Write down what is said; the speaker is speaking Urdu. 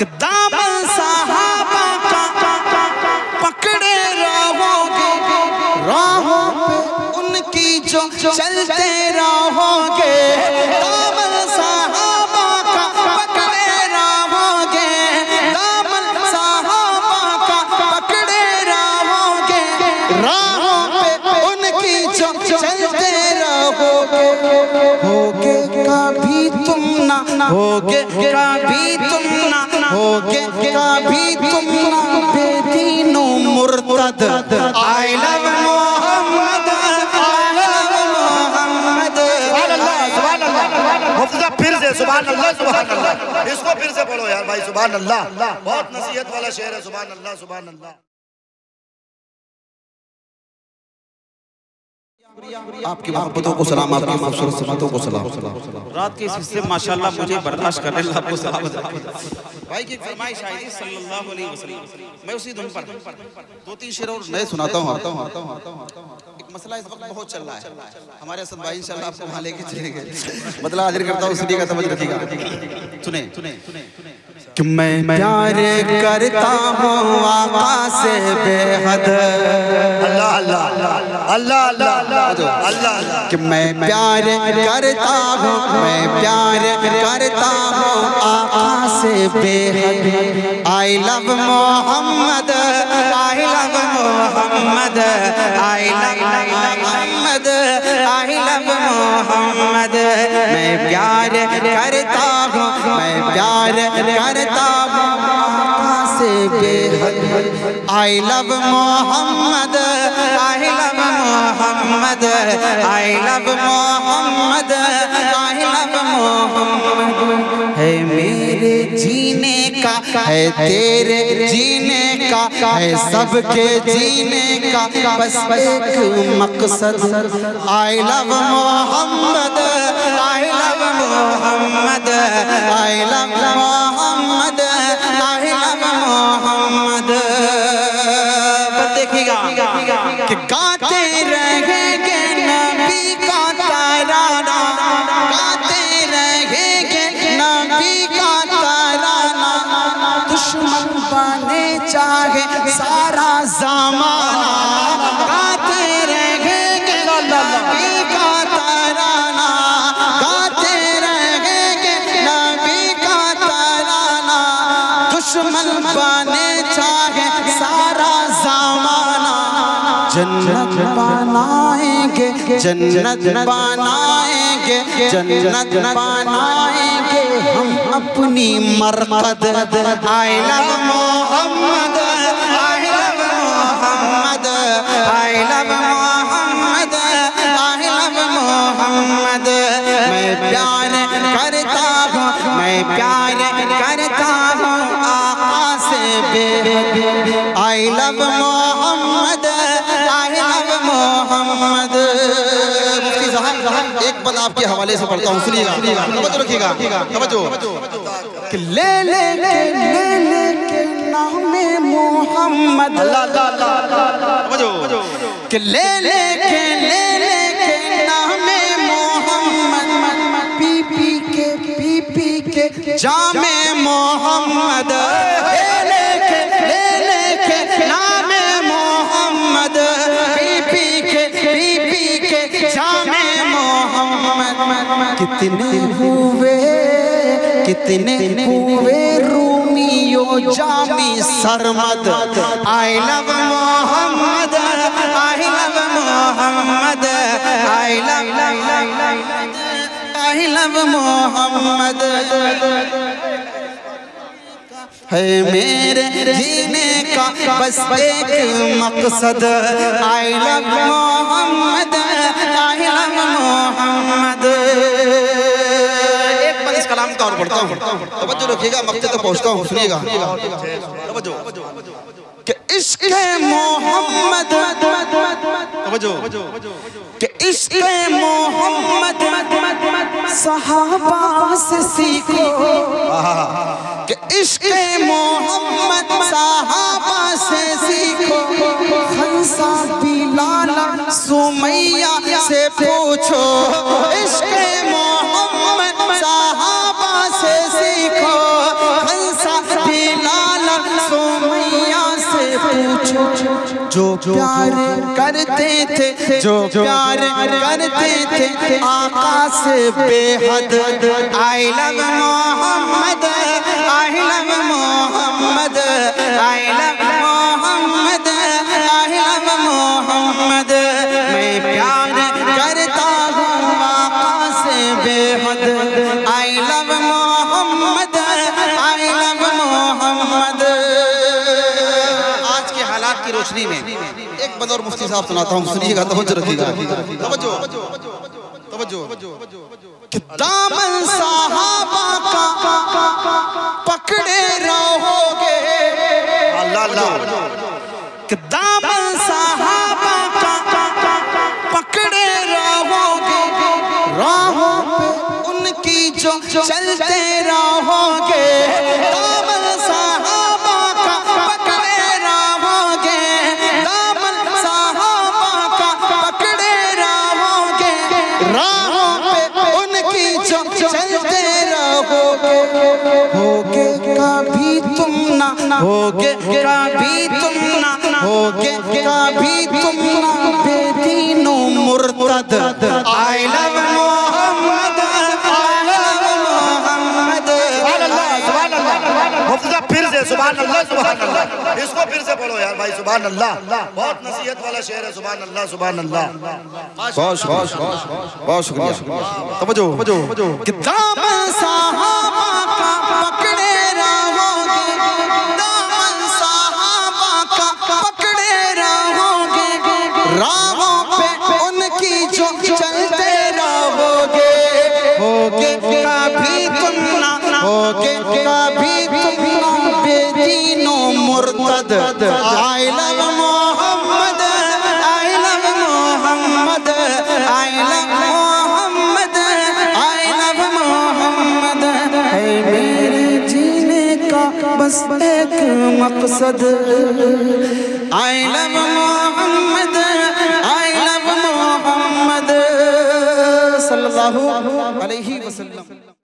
کہ دامن صحابہ کا پکڑے رہو گے، راہوں پہ ان کی جو چلتے رہو گے، دامن صحابہ کا پکڑے رہو گے، دامن صحابہ کا پکڑے رہو گے، راہوں پہ ان کی جو چلتے رہو گے، ہوگے کبھی تم نہ، ہوگے کبھی تم نہ، ہوگے کبھی تم نہ بے دین و مرتد. I love Muhammad, I love محمد. مفتی صاحب پھر سے سبحان اللہ سبحان اللہ، اس کو پھر سے پڑھو یار بھائی. سبحان اللہ، بہت نصیحت والا شعر ہے. سبحان اللہ سبحان اللہ. آپ کی محبتوں کو سلام، آپ کی خوبصورت صفاتوں کو سلام. رات کے اس حصے ماشاءاللہ مجھے برداشت کرنے اللہ کو سلامت رکھے. بھائی کی فرمائش آئی تھی صلی اللہ علیہ وسلم، میں اسی دن پر 2-3 شعر اور نئے سناتا ہوں. ایک مسئلہ اس وقت بہت چل رہا ہے، ہمارے اسد بھائی انشاءاللہ آپ کو وہاں لے کے چلیں گے. مطلب حاضر کرتا ہوں، سنیے گا توجہ رکھیے گا. سنیں کہ میں پیار کرتا ہوں آقا سے بے حد. اللہ اللہ اللہ اللہ اللہ. کہ میں پیار کرتا ہوں، میں پیار کرتا ہوں آقا سے بے حد. I love Muhammad, I love Muhammad, I love Muhammad, I love محمد. میں پیار کرتا ہوں، میں پیار کرتا ہوں آقا سے بے حد. I love Muhammad, I love Muhammad, I love Muhammad, I love محمد. ہے میرے جینے کا، ہے تیرے جینے کا، ہے سب کے جینے کا بس ایک مقصد. I love Muhammad, I love Muhammad, I love Muhammad, I love محمد. پر دیکھیے گا کہ گاتے رہیں گے نبی کا ترانہ، گاتے رہیں گے نبی کا ترانہ. دشمن بنے چاہے سارا زمانہ، گاتے رہیں گے نبی کا ترانہ، گاتے رہیں گے نبی کا ترانہ. دشمن بنے چاہے سارا زمانہ. جنت بنائیں گے، جنت بنائیں گے، جنت بنائیں گے ہم اپنی مرقد. I love Muhammad, I love Muhammad, I love Muhammad, I love محمد. میں پیار کرتا ہوں، میں پیار کرتا ہوں آقا سے بے حد. I love Muhammad, I love محمد. مفتی صاحب ایک بات آپ کے حوالے سے پڑھتا ہوں، سنیے گا، توجہ رکھیے گا، توجہ. کہ لے لے کے نام محمد، کہ لے لے کے نام محمد، پی پی کے جام محمد. لے لے کے نام محمد، پی کے جام محمد. کتنے ہوئے Romeo Jami Sarmad. I love Muhammad, I love Muhammad, I love محمد. ہے میرے جینے کا بس ایک مقصد. I love Muhammad, I love محمد. ایک بار اس کلام کا اور پڑھتا ہوں، توجہ رکھیے گا، مقصد تک پہنچتا ہوں، سنیے گا. توجہ کہ عشق محمد، توجہ کہ عشق محمد صحابہ سے سیکھو. کہ عشق محمد صحابہ سے سیکھو. خنسا بلال سمیہ سے پوچھو. عشق محمد صحابہ سے سیکھو. خنسا جو پیار کرتے تھے جو پیار کرتے تھے آقا سے بے حد I love Muhammad I love Muhammad I love Muhammad I love محمد میں پیار کرتا ہوں آقا سے بے حد I love Muhammad I love محمد آج کے حالات کی روشنی میں ایک بدور مفتی صاحب سناتا ہوں سنیے گا توجہ رکھیے گا توجہ کہ دامن صحابہ کا پکڑے رہو گے اللہ اللہ کہ دامن صحابہ کا پکڑے رہو گے راہوں پہ ان کی جو چلتے رہو گے دامن صحابہ کا پکڑے رہو گے دامن صحابہ کا پکڑے رہو گے راہوں پہ ان کی جو چلتے رہو گے ہوگے کبھی تم نہ ہوگے کبھی تم نہ ہوگے کبھی تم نہ بے دین و مرتد I love Muhammad I love محمد مفتی صاحب پھر سے سبحان اللہ سبحان اللہ اس کو پھر سے پڑھو یار بھائی سبحان اللہ بہت نصیحت والا شعر ہے سبحان اللہ سبحان اللہ بہت شکریہ توجہ کہ دامن صحابہ کا پکڑے رہو گے دامن صحابہ کا پکڑے رہو گے راہوں پہ ان کی جو چلتے رہو گے ہوگے کبھی تم نہ ہوگے کبھی تم نہ بے دین و مرتد I love Muhammad I love Muhammad I love Muhammad I love محمد ہے میرے جینے کا بس ایک مقصد I love Muhammad I love محمد صلی اللہ علیہ وسلم